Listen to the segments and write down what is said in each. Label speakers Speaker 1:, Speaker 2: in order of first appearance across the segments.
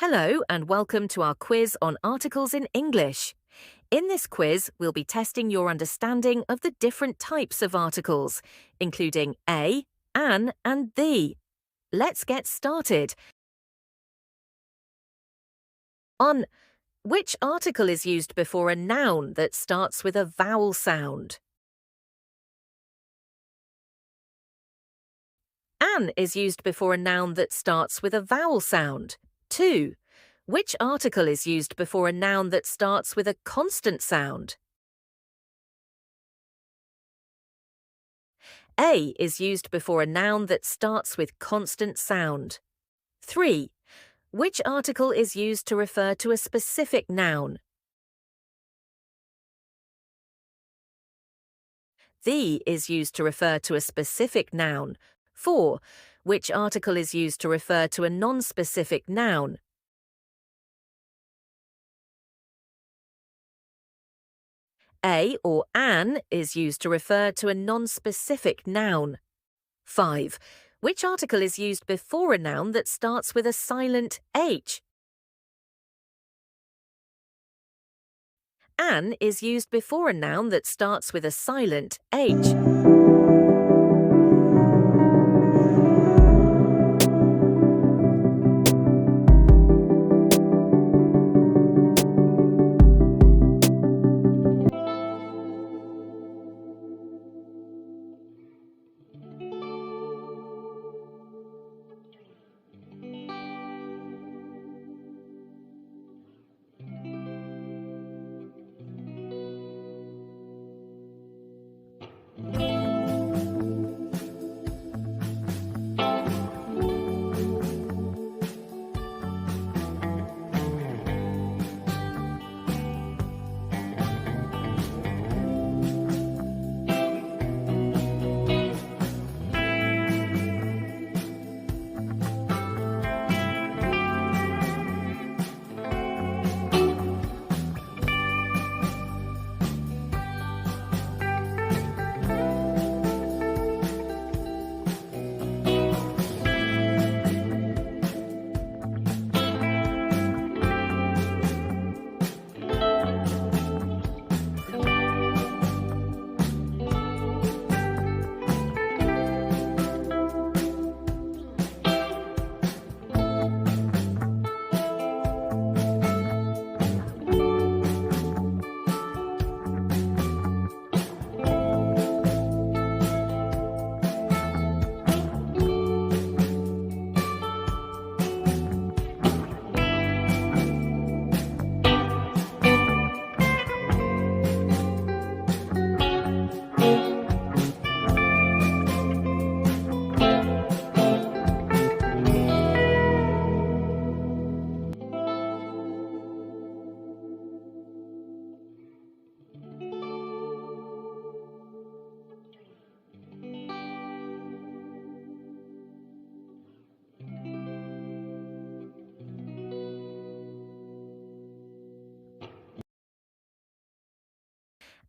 Speaker 1: Hello and welcome to our quiz on articles in English. In this quiz, we'll be testing your understanding of the different types of articles, including a, an and the. Let's get started. 1. Which article is used before a noun that starts with a vowel sound? An is used before a noun that starts with a vowel sound. 2. Which article is used before a noun that starts with a consonant sound? A is used before a noun that starts with consonant sound. 3. Which article is used to refer to a specific noun? The is used to refer to a specific noun. 4. Which article is used to refer to a non-specific noun? A or an is used to refer to a non-specific noun. 5. Which article is used before a noun that starts with a silent H? An is used before a noun that starts with a silent H.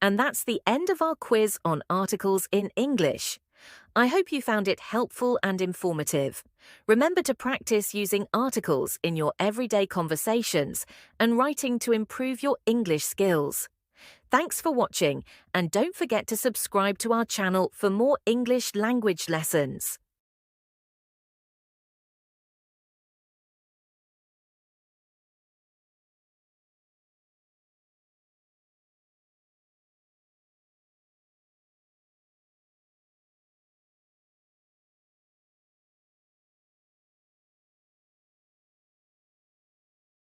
Speaker 1: And that's the end of our quiz on articles in English. I hope you found it helpful and informative. Remember to practice using articles in your everyday conversations and writing to improve your English skills. Thanks for watching, and don't forget to subscribe to our channel for more English language lessons.